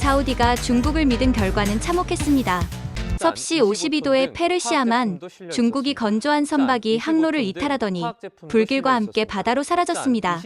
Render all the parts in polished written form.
사우디가 중국을 믿은 결과는 참혹했습니다. 섭씨 52도의 페르시아만 중국이 건조한 선박이 항로를 이탈하더니 불길과 함께 바다로 사라졌습니다.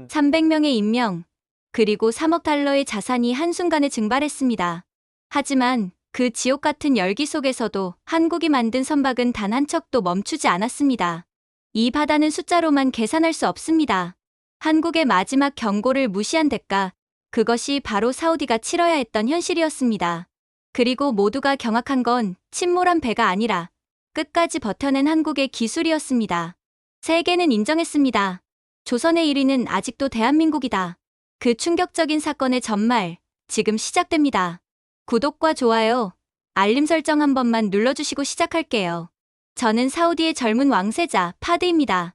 300명의 인명, 그리고 3억 달러의 자산이 한순간에 증발했습니다. 하지만 그 지옥 같은 열기 속에서도 한국이 만든 선박은 단 한 척도 멈추지 않았습니다. 이 바다는 숫자로만 계산할 수 없습니다. 한국의 마지막 경고를 무시한 대가, 그것이 바로 사우디가 치러야 했던 현실이었습니다. 그리고 모두가 경악한 건 침몰한 배가 아니라 끝까지 버텨낸 한국의 기술이었습니다. 세계는 인정했습니다. 조선의 1위는 아직도 대한민국이다. 그 충격적인 사건의 전말, 지금 시작됩니다. 구독과 좋아요, 알림 설정 한 번만 눌러주시고 시작할게요. 저는 사우디의 젊은 왕세자 파드입니다.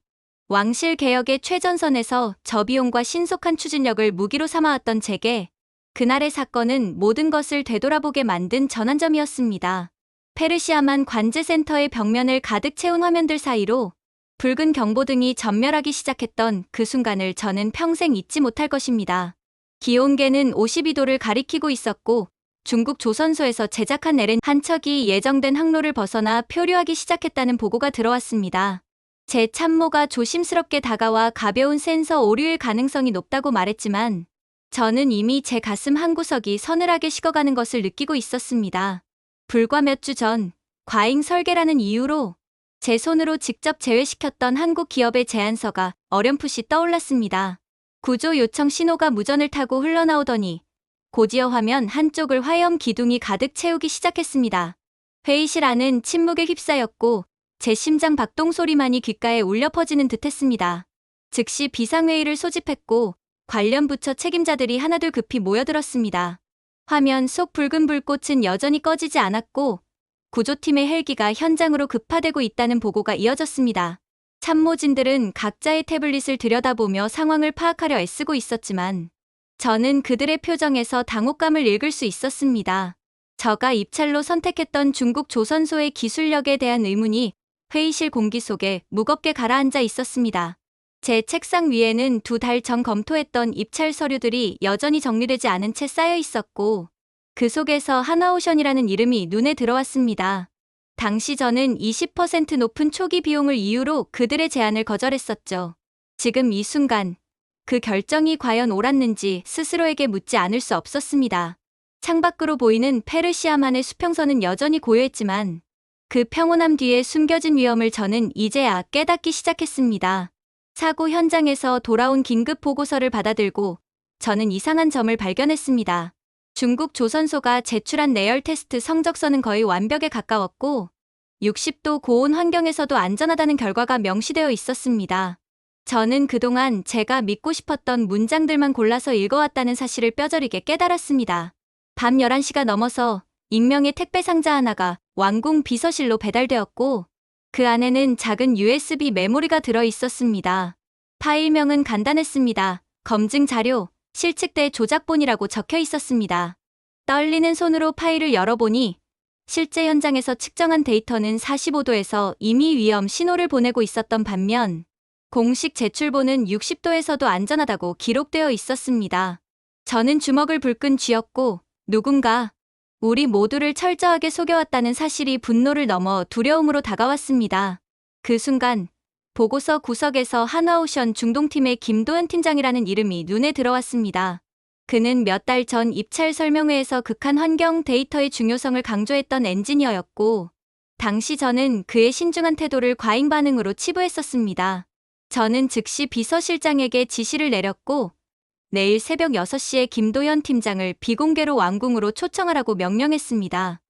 왕실 개혁의 최전선에서 저비용과 신속한 추진력을 무기로 삼아왔던 제게 그날의 사건은 모든 것을 되돌아보게 만든 전환점이었습니다. 페르시아만 관제센터의 벽면을 가득 채운 화면들 사이로 붉은 경보등이 전멸하기 시작했던 그 순간을 저는 평생 잊지 못할 것입니다. 기온계는 52도를 가리키고 있었고 중국 조선소에서 제작한 LN 한 척이 예정된 항로를 벗어나 표류하기 시작했다는 보고가 들어왔습니다. 제 참모가 조심스럽게 다가와 가벼운 센서 오류일 가능성이 높다고 말했지만 저는 이미 제 가슴 한구석이 서늘하게 식어가는 것을 느끼고 있었습니다. 불과 몇 주 전 과잉 설계라는 이유로 제 손으로 직접 제외시켰던 한국 기업의 제안서가 어렴풋이 떠올랐습니다. 구조 요청 신호가 무전을 타고 흘러나오더니 곧이어 화면 한쪽을 화염 기둥이 가득 채우기 시작했습니다. 회의실 안은 침묵에 휩싸였고 제 심장 박동 소리만이 귓가에 울려 퍼지는 듯했습니다. 즉시 비상회의를 소집했고 관련 부처 책임자들이 하나둘 급히 모여들었습니다. 화면 속 붉은 불꽃은 여전히 꺼지지 않았고 구조팀의 헬기가 현장으로 급파되고 있다는 보고가 이어졌습니다. 참모진들은 각자의 태블릿을 들여다보며 상황을 파악하려 애쓰고 있었지만 저는 그들의 표정에서 당혹감을 읽을 수 있었습니다. 저가 입찰로 선택했던 중국 조선소의 기술력에 대한 의문이 회의실 공기 속에 무겁게 가라앉아 있었습니다. 제 책상 위에는 2달 전 검토했던 입찰 서류들이 여전히 정리되지 않은 채 쌓여 있었고 그 속에서 하나오션이라는 이름이 눈에 들어왔습니다. 당시 저는 20% 높은 초기 비용을 이유로 그들의 제안을 거절했었죠. 지금 이 순간 그 결정이 과연 옳았는지 스스로에게 묻지 않을 수 없었습니다. 창밖으로 보이는 페르시아만의 수평선은 여전히 고요했지만 그 평온함 뒤에 숨겨진 위험을 저는 이제야 깨닫기 시작했습니다. 사고 현장에서 돌아온 긴급 보고서를 받아들고 저는 이상한 점을 발견했습니다. 중국 조선소가 제출한 내열 테스트 성적서는 거의 완벽에 가까웠고 60도 고온 환경에서도 안전하다는 결과가 명시되어 있었습니다. 저는 그동안 제가 믿고 싶었던 문장들만 골라서 읽어왔다는 사실을 뼈저리게 깨달았습니다. 밤 11시가 넘어서 익명의 택배 상자 하나가 왕궁 비서실로 배달되었고 그 안에는 작은 USB 메모리가 들어 있었습니다. 파일명은 간단했습니다. 검증 자료, 실측대 조작본이라고 적혀 있었습니다. 떨리는 손으로 파일을 열어보니 실제 현장에서 측정한 데이터는 45도에서 이미 위험 신호를 보내고 있었던 반면 공식 제출본은 60도에서도 안전하다고 기록되어 있었습니다. 저는 주먹을 불끈 쥐었고 누군가 우리 모두를 철저하게 속여왔다는 사실이 분노를 넘어 두려움으로 다가왔습니다. 그 순간 보고서 구석에서 한화오션 중동팀의 김도현 팀장이라는 이름이 눈에 들어왔습니다. 그는 몇 달 전 입찰 설명회에서 극한 환경 데이터의 중요성을 강조했던 엔지니어였고 당시 저는 그의 신중한 태도를 과잉 반응으로 치부했었습니다. 저는 즉시 비서실장에게 지시를 내렸고 내일 새벽 6시에 김도현 팀장을 비공개로 왕궁으로 초청하라고 명령했습니다.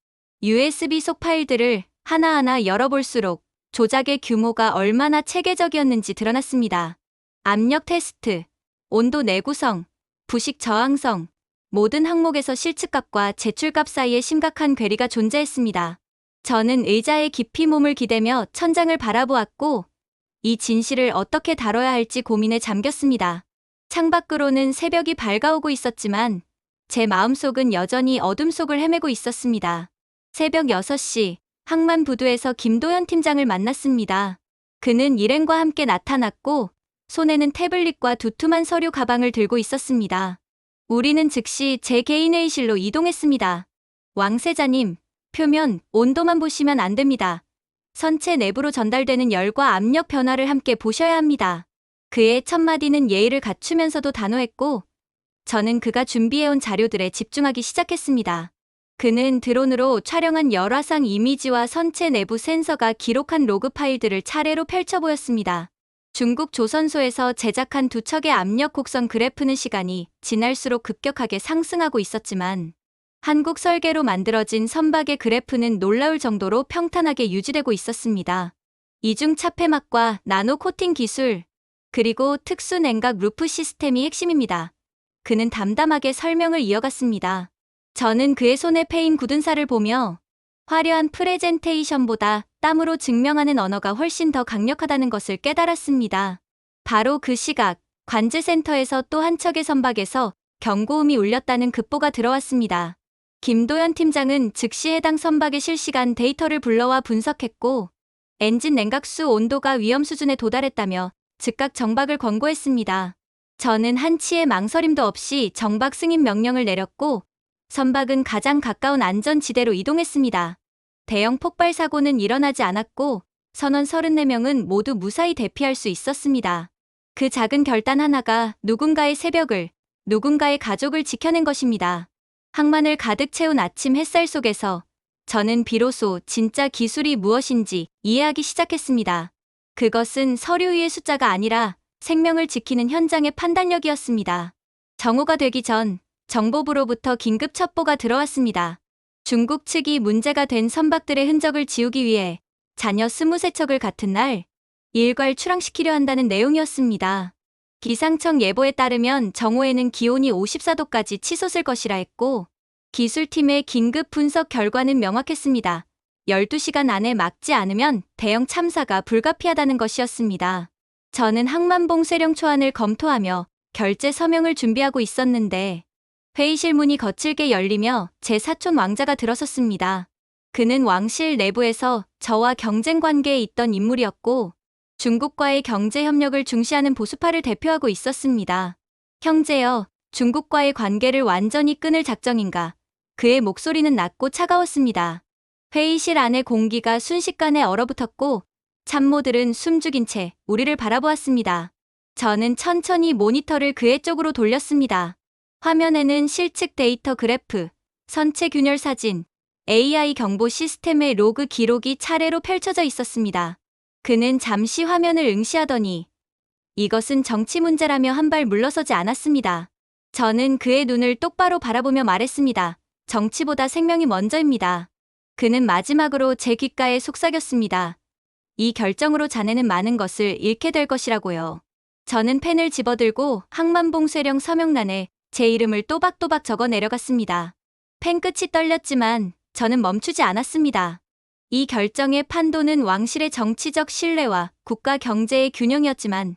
USB 속 파일들을 하나하나 열어볼수록 조작의 규모가 얼마나 체계적이었는지 드러났습니다. 압력 테스트, 온도 내구성, 부식 저항성, 모든 항목에서 실측값과 제출값 사이에 심각한 괴리가 존재했습니다. 저는 의자에 깊이 몸을 기대며 천장을 바라보았고 이 진실을 어떻게 다뤄야 할지 고민에 잠겼습니다. 창밖으로는 새벽이 밝아오고 있었지만 제 마음속은 여전히 어둠 속을 헤매고 있었습니다. 새벽 6시 항만 부두에서 김도현 팀장을 만났습니다. 그는 일행과 함께 나타났고 손에는 태블릿과 두툼한 서류 가방을 들고 있었습니다. 우리는 즉시 제 개인 회의실로 이동했습니다. 왕세자님, 표면 온도만 보시면 안 됩니다. 선체 내부로 전달되는 열과 압력 변화를 함께 보셔야 합니다. 그의 첫 마디는 예의를 갖추면서도 단호했고, 저는 그가 준비해온 자료들에 집중하기 시작했습니다. 그는 드론으로 촬영한 열화상 이미지와 선체 내부 센서가 기록한 로그 파일들을 차례로 펼쳐 보였습니다. 중국 조선소에서 제작한 두 척의 압력 곡선 그래프는 시간이 지날수록 급격하게 상승하고 있었지만 한국 설계로 만들어진 선박의 그래프는 놀라울 정도로 평탄하게 유지되고 있었습니다. 이중 차폐막과 나노 코팅 기술, 그리고 특수 냉각 루프 시스템이 핵심입니다. 그는 담담하게 설명을 이어갔습니다. 저는 그의 손에 패인 굳은 살을 보며 화려한 프레젠테이션보다 땀으로 증명하는 언어가 훨씬 더 강력하다는 것을 깨달았습니다. 바로 그 시각, 관제센터에서 또 한 척의 선박에서 경고음이 울렸다는 급보가 들어왔습니다. 김도연 팀장은 즉시 해당 선박의 실시간 데이터를 불러와 분석했고, 엔진 냉각수 온도가 위험 수준에 도달했다며 즉각 정박을 권고했습니다. 저는 한치의 망설임도 없이 정박 승인 명령을 내렸고, 선박은 가장 가까운 안전지대로 이동했습니다. 대형 폭발 사고는 일어나지 않았고 선원 34명은 모두 무사히 대피할 수 있었습니다. 그 작은 결단 하나가 누군가의 새벽을, 누군가의 가족을 지켜낸 것입니다. 항만을 가득 채운 아침 햇살 속에서 저는 비로소 진짜 기술이 무엇인지 이해하기 시작했습니다. 그것은 서류 위의 숫자가 아니라 생명을 지키는 현장의 판단력이었습니다. 정오가 되기 전 정보부로부터 긴급 첩보가 들어왔습니다. 중국 측이 문제가 된 선박들의 흔적을 지우기 위해 잔여 23척을 같은 날 일괄 출항시키려 한다는 내용이었습니다. 기상청 예보에 따르면 정오에는 기온이 54도까지 치솟을 것이라 했고, 기술팀의 긴급 분석 결과는 명확했습니다. 12시간 안에 막지 않으면 대형 참사가 불가피하다는 것이었습니다. 저는 항만봉쇄령 초안을 검토하며 결제 서명을 준비하고 있었는데 회의실 문이 거칠게 열리며 제 사촌 왕자가 들어섰습니다. 그는 왕실 내부에서 저와 경쟁 관계에 있던 인물이었고 중국과의 경제 협력을 중시하는 보수파를 대표하고 있었습니다. 형제여, 중국과의 관계를 완전히 끊을 작정인가? 그의 목소리는 낮고 차가웠습니다. 회의실 안의 공기가 순식간에 얼어붙었고 참모들은 숨죽인 채 우리를 바라보았습니다. 저는 천천히 모니터를 그의 쪽으로 돌렸습니다. 화면에는 실측 데이터 그래프, 선체 균열 사진, AI 경보 시스템의 로그 기록이 차례로 펼쳐져 있었습니다. 그는 잠시 화면을 응시하더니 이것은 정치 문제라며 한 발 물러서지 않았습니다. 저는 그의 눈을 똑바로 바라보며 말했습니다. 정치보다 생명이 먼저입니다. 그는 마지막으로 제 귓가에 속삭였습니다. 이 결정으로 자네는 많은 것을 잃게 될 것이라고요. 저는 펜을 집어들고 항만봉쇄령 서명란에 제 이름을 또박또박 적어 내려갔습니다. 펜 끝이 떨렸지만 저는 멈추지 않았습니다. 이 결정의 판도는 왕실의 정치적 신뢰와 국가 경제의 균형이었지만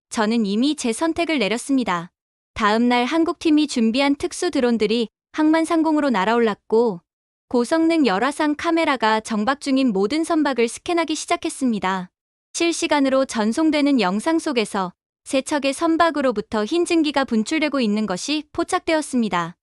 저는 이미 제 선택을 내렸습니다. 다음 날 한국팀이 준비한 특수 드론들이 항만 상공으로 날아올랐고 고성능 열화상 카메라가 정박 중인 모든 선박을 스캔하기 시작했습니다. 실시간으로 전송되는 영상 속에서 세 척의 선박으로부터 흰 증기가 분출되고 있는 것이 포착되었습니다.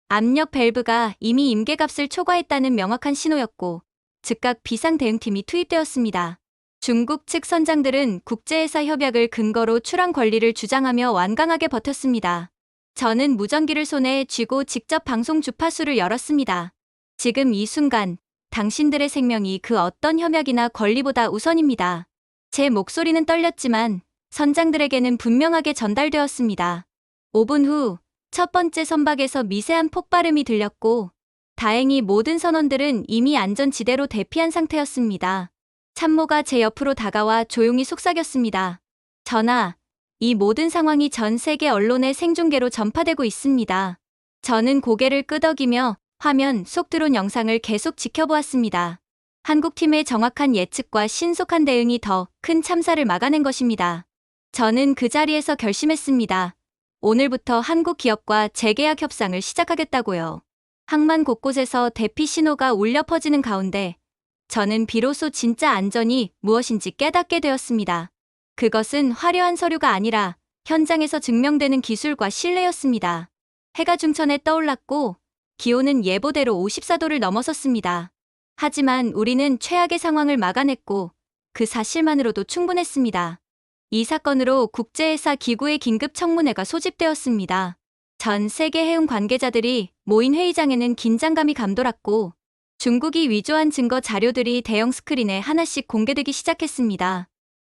압력 밸브가 이미 임계값을 초과했다는 명확한 신호였고 즉각 비상대응팀이 투입되었습니다. 중국 측 선장들은 국제회사 협약을 근거로 출항 권리를 주장하며 완강하게 버텼습니다. 저는 무전기를 손에 쥐고 직접 방송 주파수를 열었습니다. 지금 이 순간 당신들의 생명이 그 어떤 협약이나 권리보다 우선입니다. 제 목소리는 떨렸지만 선장들에게는 분명하게 전달되었습니다. 5분 후 첫 번째 선박에서 미세한 폭발음이 들렸고 다행히 모든 선원들은 이미 안전지대로 대피한 상태였습니다. 참모가 제 옆으로 다가와 조용히 속삭였습니다. 전하, 이 모든 상황이 전 세계 언론의 생중계로 전파되고 있습니다. 저는 고개를 끄덕이며 화면 속 드론 영상을 계속 지켜보았습니다. 한국팀의 정확한 예측과 신속한 대응이 더 큰 참사를 막아낸 것입니다. 저는 그 자리에서 결심했습니다. 오늘부터 한국 기업과 재계약 협상을 시작하겠다고요. 항만 곳곳에서 대피 신호가 울려 퍼지는 가운데 저는 비로소 진짜 안전이 무엇인지 깨닫게 되었습니다. 그것은 화려한 서류가 아니라 현장에서 증명되는 기술과 신뢰였습니다. 해가 중천에 떠올랐고 기온은 예보대로 54도를 넘어섰습니다. 하지만 우리는 최악의 상황을 막아냈고 그 사실만으로도 충분했습니다. 이 사건으로 국제해사 기구의 긴급 청문회가 소집되었습니다. 전 세계 해운 관계자들이 모인 회의장에는 긴장감이 감돌았고 중국이 위조한 증거 자료들이 대형 스크린에 하나씩 공개되기 시작했습니다.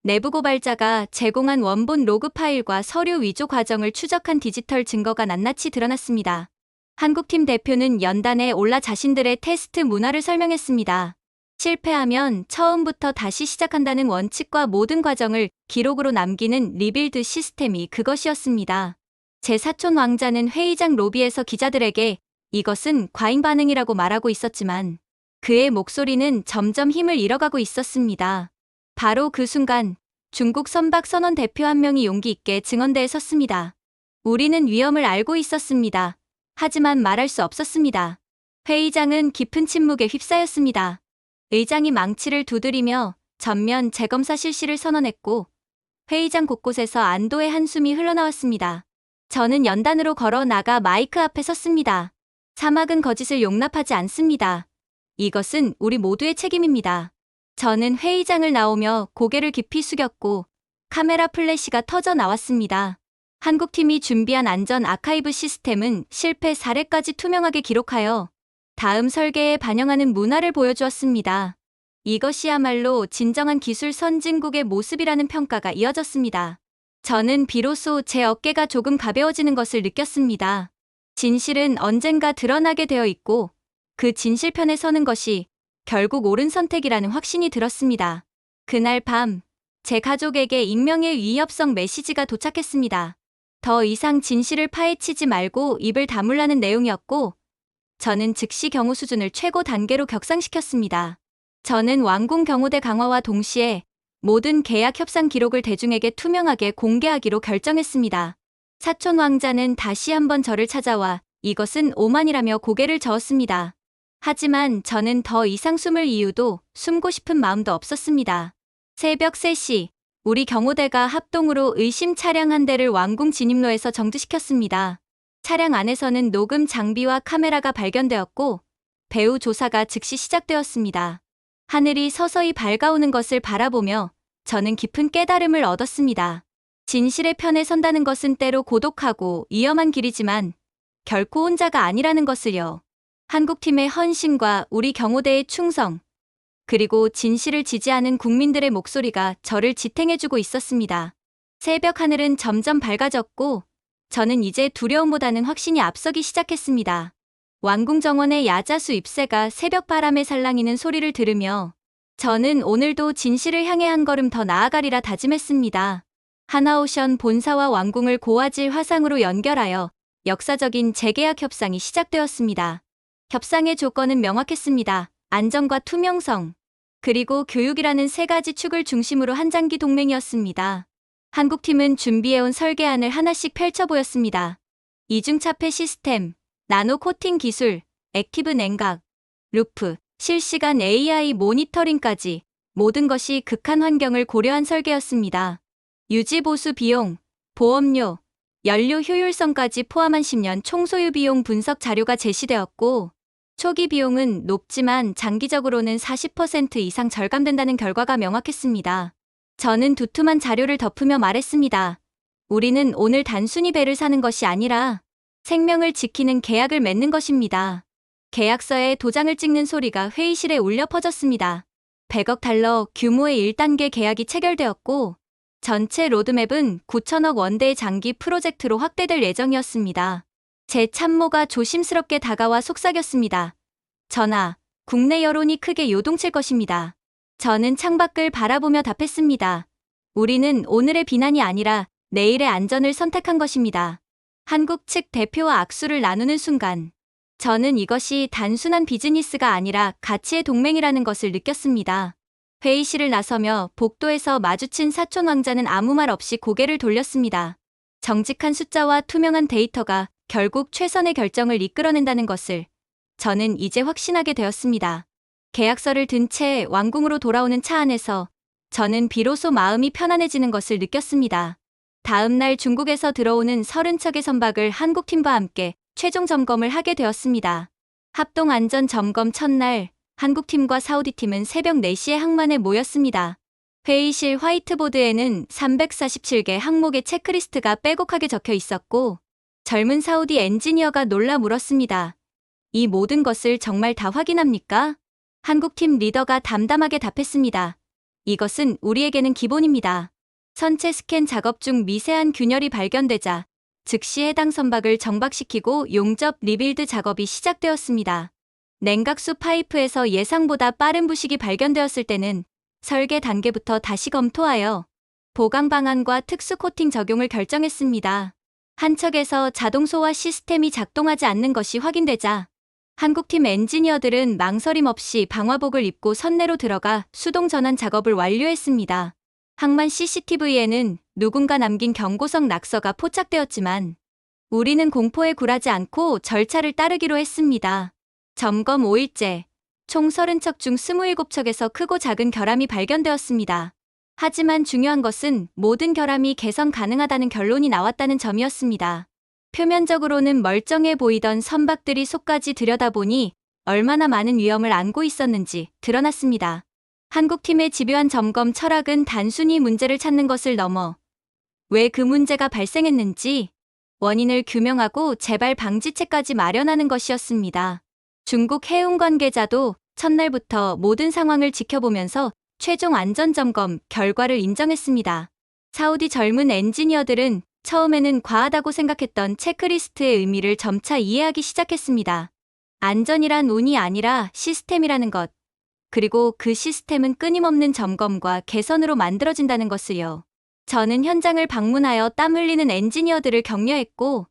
내부 고발자가 제공한 원본 로그 파일과 서류 위조 과정을 추적한 디지털 증거가 낱낱이 드러났습니다. 한국팀 대표는 연단에 올라 자신들의 테스트 문화를 설명했습니다. 실패하면 처음부터 다시 시작한다는 원칙과 모든 과정을 기록으로 남기는 리빌드 시스템이 그것이었습니다. 제 사촌 왕자는 회의장 로비에서 기자들에게 이것은 과잉 반응이라고 말하고 있었지만 그의 목소리는 점점 힘을 잃어가고 있었습니다. 바로 그 순간 중국 선박 선원 대표 한 명이 용기 있게 증언대에 섰습니다. 우리는 위험을 알고 있었습니다. 하지만 말할 수 없었습니다. 회의장은 깊은 침묵에 휩싸였습니다. 의장이 망치를 두드리며 전면 재검사 실시를 선언했고 회의장 곳곳에서 안도의 한숨이 흘러나왔습니다. 저는 연단으로 걸어 나가 마이크 앞에 섰습니다. 사막은 거짓을 용납하지 않습니다. 이것은 우리 모두의 책임입니다. 저는 회의장을 나오며 고개를 깊이 숙였고 카메라 플래시가 터져 나왔습니다. 한국팀이 준비한 안전 아카이브 시스템은 실패 사례까지 투명하게 기록하여 다음 설계에 반영하는 문화를 보여주었습니다. 이것이야말로 진정한 기술 선진국의 모습이라는 평가가 이어졌습니다. 저는 비로소 제 어깨가 조금 가벼워지는 것을 느꼈습니다. 진실은 언젠가 드러나게 되어 있고 그 진실편에 서는 것이 결국 옳은 선택이라는 확신이 들었습니다. 그날 밤, 제 가족에게 익명의 위협성 메시지가 도착했습니다. 더 이상 진실을 파헤치지 말고 입을 다물라는 내용이었고 저는 즉시 경호 수준을 최고 단계로 격상시켰습니다. 저는 왕궁 경호대 강화와 동시에 모든 계약 협상 기록을 대중에게 투명하게 공개하기로 결정했습니다. 사촌 왕자는 다시 한번 저를 찾아와 이것은 오만이라며 고개를 저었습니다. 하지만 저는 더 이상 숨을 이유도 숨고 싶은 마음도 없었습니다. 새벽 3시, 우리 경호대가 합동으로 의심 차량 한 대를 왕궁 진입로에서 정지시켰습니다. 차량 안에서는 녹음 장비와 카메라가 발견되었고 배후 조사가 즉시 시작되었습니다. 하늘이 서서히 밝아오는 것을 바라보며 저는 깊은 깨달음을 얻었습니다. 진실의 편에 선다는 것은 때로 고독하고 위험한 길이지만 결코 혼자가 아니라는 것을요. 한국팀의 헌신과 우리 경호대의 충성, 그리고 진실을 지지하는 국민들의 목소리가 저를 지탱해주고 있었습니다. 새벽 하늘은 점점 밝아졌고 저는 이제 두려움보다는 확신이 앞서기 시작했습니다. 왕궁 정원의 야자수 잎새가 새벽 바람에 살랑이는 소리를 들으며 저는 오늘도 진실을 향해 한 걸음 더 나아가리라 다짐했습니다. 하나오션 본사와 왕궁을 고화질 화상으로 연결하여 역사적인 재계약 협상이 시작되었습니다. 협상의 조건은 명확했습니다. 안전과 투명성, 그리고 교육이라는 세 가지 축을 중심으로 한 장기 동맹이었습니다. 한국팀은 준비해온 설계안을 하나씩 펼쳐 보였습니다. 이중차폐 시스템, 나노 코팅 기술, 액티브 냉각, 루프, 실시간 AI 모니터링까지 모든 것이 극한 환경을 고려한 설계였습니다. 유지 보수 비용, 보험료, 연료 효율성까지 포함한 10년 총소유 비용 분석 자료가 제시되었고 초기 비용은 높지만 장기적으로는 40% 이상 절감된다는 결과가 명확했습니다. 저는 두툼한 자료를 덮으며 말했습니다. 우리는 오늘 단순히 배를 사는 것이 아니라 생명을 지키는 계약을 맺는 것입니다. 계약서에 도장을 찍는 소리가 회의실에 울려 퍼졌습니다. 100억 달러 규모의 1단계 계약이 체결되었고 전체 로드맵은 9천억 원대의 장기 프로젝트로 확대될 예정이었습니다. 제 참모가 조심스럽게 다가와 속삭였습니다. 전하, 국내 여론이 크게 요동칠 것입니다. 저는 창밖을 바라보며 답했습니다. 우리는 오늘의 비난이 아니라 내일의 안전을 선택한 것입니다. 한국 측 대표와 악수를 나누는 순간 저는 이것이 단순한 비즈니스가 아니라 가치의 동맹이라는 것을 느꼈습니다. 회의실을 나서며 복도에서 마주친 사촌 왕자는 아무 말 없이 고개를 돌렸습니다. 정직한 숫자와 투명한 데이터가 결국 최선의 결정을 이끌어낸다는 것을 저는 이제 확신하게 되었습니다. 계약서를 든 채 왕궁으로 돌아오는 차 안에서 저는 비로소 마음이 편안해지는 것을 느꼈습니다. 다음 날 중국에서 들어오는 30척의 선박을 한국팀과 함께 최종 점검을 하게 되었습니다. 합동안전점검 첫날, 한국팀과 사우디팀은 새벽 4시에 항만에 모였습니다. 회의실 화이트보드에는 347개 항목의 체크리스트가 빼곡하게 적혀 있었고, 젊은 사우디 엔지니어가 놀라 물었습니다. 이 모든 것을 정말 다 확인합니까? 한국팀 리더가 담담하게 답했습니다. 이것은 우리에게는 기본입니다. 선체 스캔 작업 중 미세한 균열이 발견되자 즉시 해당 선박을 정박시키고 용접 리빌드 작업이 시작되었습니다. 냉각수 파이프에서 예상보다 빠른 부식이 발견되었을 때는 설계 단계부터 다시 검토하여 보강 방안과 특수 코팅 적용을 결정했습니다. 한 척에서 자동 소화 시스템이 작동하지 않는 것이 확인되자 한국팀 엔지니어들은 망설임 없이 방화복을 입고 선내로 들어가 수동 전환 작업을 완료했습니다. 항만 CCTV에는 누군가 남긴 경고성 낙서가 포착되었지만 우리는 공포에 굴하지 않고 절차를 따르기로 했습니다. 점검 5일째, 총 30척 중 27척에서 크고 작은 결함이 발견되었습니다. 하지만 중요한 것은 모든 결함이 개선 가능하다는 결론이 나왔다는 점이었습니다. 표면적으로는 멀쩡해 보이던 선박들이 속까지 들여다보니 얼마나 많은 위험을 안고 있었는지 드러났습니다. 한국팀의 집요한 점검 철학은 단순히 문제를 찾는 것을 넘어 왜 그 문제가 발생했는지 원인을 규명하고 재발 방지책까지 마련하는 것이었습니다. 중국 해운 관계자도 첫날부터 모든 상황을 지켜보면서 최종 안전점검 결과를 인정했습니다. 사우디 젊은 엔지니어들은 처음에는 과하다고 생각했던 체크리스트의 의미를 점차 이해하기 시작했습니다. 안전이란 운이 아니라 시스템이라는 것, 그리고 그 시스템은 끊임없는 점검과 개선으로 만들어진다는 것을요. 저는 현장을 방문하여 땀 흘리는 엔지니어들을 격려했고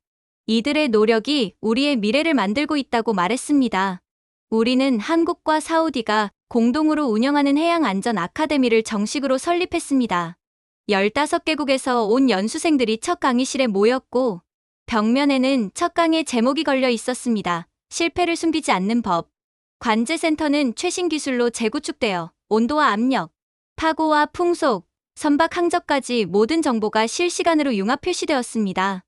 이들의 노력이 우리의 미래를 만들고 있다고 말했습니다. 우리는 한국과 사우디가 공동으로 운영하는 해양안전 아카데미를 정식으로 설립했습니다. 15개국에서 온 연수생들이 첫 강의실에 모였고 벽면에는 첫 강의 제목이 걸려 있었습니다. 실패를 숨기지 않는 법. 관제센터는 최신 기술로 재구축되어 온도와 압력, 파고와 풍속, 선박 항적까지 모든 정보가 실시간으로 융합 표시되었습니다.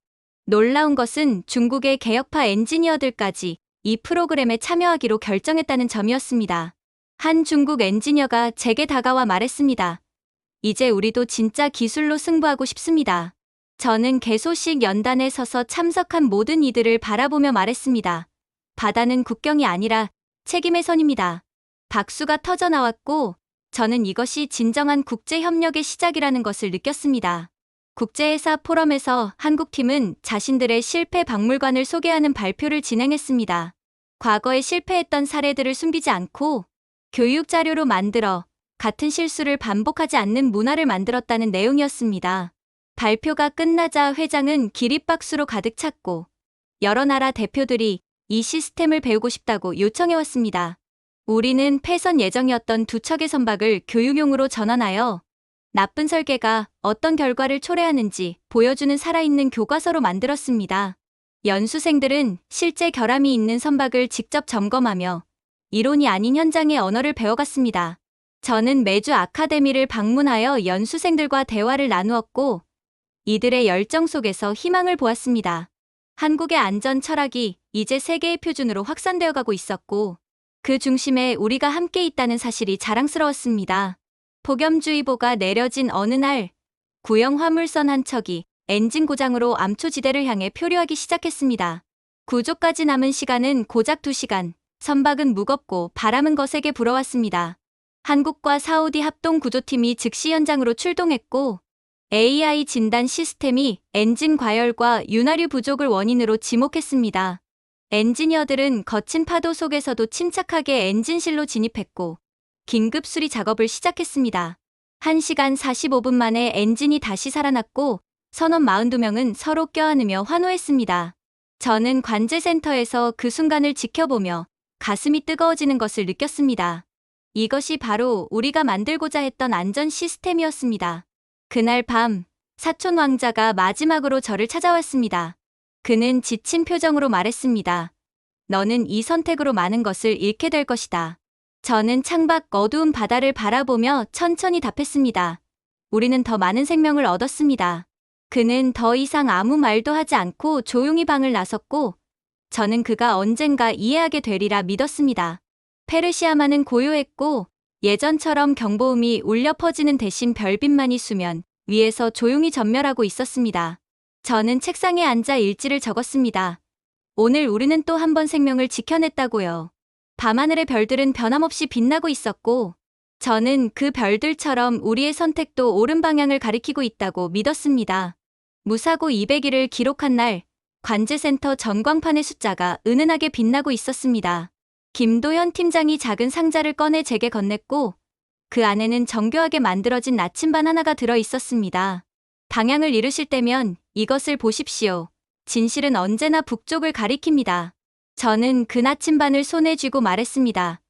놀라운 것은 중국의 개혁파 엔지니어들까지 이 프로그램에 참여하기로 결정했다는 점이었습니다. 한 중국 엔지니어가 제게 다가와 말했습니다. 이제 우리도 진짜 기술로 승부하고 싶습니다. 저는 개소식 연단에 서서 참석한 모든 이들을 바라보며 말했습니다. 바다는 국경이 아니라 책임의 선입니다. 박수가 터져 나왔고 저는 이것이 진정한 국제협력의 시작이라는 것을 느꼈습니다. 국제회사 포럼에서 한국팀은 자신들의 실패 박물관을 소개하는 발표를 진행했습니다. 과거에 실패했던 사례들을 숨기지 않고 교육 자료로 만들어 같은 실수를 반복하지 않는 문화를 만들었다는 내용이었습니다. 발표가 끝나자 회장은 기립박수로 가득 찼고 여러 나라 대표들이 이 시스템을 배우고 싶다고 요청해왔습니다. 우리는 폐선 예정이었던 2척의 선박을 교육용으로 전환하여 나쁜 설계가 어떤 결과를 초래하는지 보여주는 살아있는 교과서로 만들었습니다. 연수생들은 실제 결함이 있는 선박을 직접 점검하며 이론이 아닌 현장의 언어를 배워갔습니다. 저는 매주 아카데미를 방문하여 연수생들과 대화를 나누었고 이들의 열정 속에서 희망을 보았습니다. 한국의 안전 철학이 이제 세계의 표준으로 확산되어 가고 있었고 그 중심에 우리가 함께 있다는 사실이 자랑스러웠습니다. 폭염주의보가 내려진 어느 날 구형 화물선 한 척이 엔진 고장으로 암초지대를 향해 표류하기 시작했습니다. 구조까지 남은 시간은 고작 2시간, 선박은 무겁고 바람은 거세게 불어왔습니다. 한국과 사우디 합동구조팀이 즉시 현장으로 출동했고 AI 진단 시스템이 엔진 과열과 윤활유 부족을 원인으로 지목했습니다. 엔지니어들은 거친 파도 속에서도 침착하게 엔진실로 진입했고 긴급 수리 작업을 시작했습니다. 1시간 45분 만에 엔진이 다시 살아났고 선원 42명은 서로 껴안으며 환호했습니다. 저는 관제센터에서 그 순간을 지켜보며 가슴이 뜨거워지는 것을 느꼈습니다. 이것이 바로 우리가 만들고자 했던 안전 시스템이었습니다. 그날 밤 사촌 왕자가 마지막으로 저를 찾아왔습니다. 그는 지친 표정으로 말했습니다. 너는 이 선택으로 많은 것을 잃게 될 것이다. 저는 창밖 어두운 바다를 바라보며 천천히 답했습니다. 우리는 더 많은 생명을 얻었습니다. 그는 더 이상 아무 말도 하지 않고 조용히 방을 나섰고 저는 그가 언젠가 이해하게 되리라 믿었습니다. 페르시아만은 고요했고 예전처럼 경보음이 울려 퍼지는 대신 별빛만이 수면 위에서 조용히 전멸하고 있었습니다. 저는 책상에 앉아 일지를 적었습니다. 오늘 우리는 또 한 번 생명을 지켜냈다고요. 밤하늘의 별들은 변함없이 빛나고 있었고 저는 그 별들처럼 우리의 선택도 옳은 방향을 가리키고 있다고 믿었습니다. 무사고 200일을 기록한 날 관제센터 전광판의 숫자가 은은하게 빛나고 있었습니다. 김도현 팀장이 작은 상자를 꺼내 제게 건넸고 그 안에는 정교하게 만들어진 나침반 하나가 들어 있었습니다. 방향을 잃으실 때면 이것을 보십시오. 진실은 언제나 북쪽을 가리킵니다. 저는 그 나침반을 손에 쥐고 말했습니다.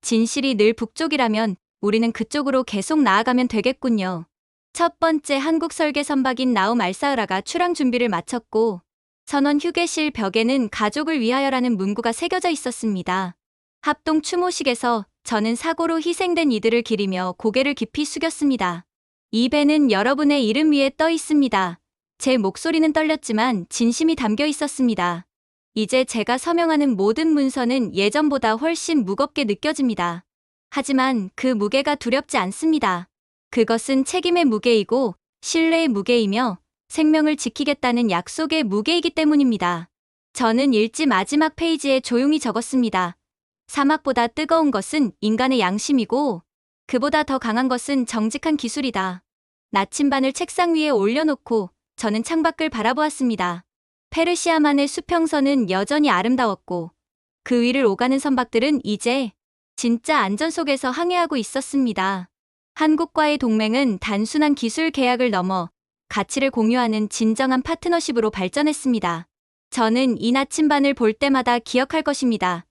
진실이 늘 북쪽이라면 우리는 그쪽으로 계속 나아가면 되겠군요. 첫 번째 한국 설계 선박인 나움 알사으라가 출항 준비를 마쳤고 선원 휴게실 벽에는 가족을 위하여라는 문구가 새겨져 있었습니다. 합동 추모식에서 저는 사고로 희생된 이들을 기리며 고개를 깊이 숙였습니다. 이 배는 여러분의 이름 위에 떠 있습니다. 제 목소리는 떨렸지만 진심이 담겨 있었습니다. 이제 제가 서명하는 모든 문서는 예전보다 훨씬 무겁게 느껴집니다. 하지만 그 무게가 두렵지 않습니다. 그것은 책임의 무게이고 신뢰의 무게이며 생명을 지키겠다는 약속의 무게이기 때문입니다. 저는 일지 마지막 페이지에 조용히 적었습니다. 사막보다 뜨거운 것은 인간의 양심이고 그보다 더 강한 것은 정직한 기술이다. 나침반을 책상 위에 올려놓고 저는 창밖을 바라보았습니다. 페르시아만의 수평선은 여전히 아름다웠고 그 위를 오가는 선박들은 이제 진짜 안전 속에서 항해하고 있었습니다. 한국과의 동맹은 단순한 기술 계약을 넘어 가치를 공유하는 진정한 파트너십으로 발전했습니다. 저는 이 나침반을 볼 때마다 기억할 것입니다.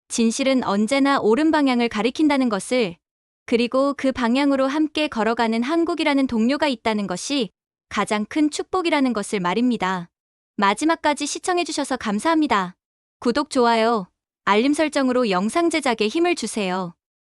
진실은 언제나 옳은 방향을 가리킨다는 것을, 그리고 그 방향으로 함께 걸어가는 한국이라는 동료가 있다는 것이 가장 큰 축복이라는 것을 말입니다. 마지막까지 시청해주셔서 감사합니다. 구독, 좋아요, 알림 설정으로 영상 제작에 힘을 주세요.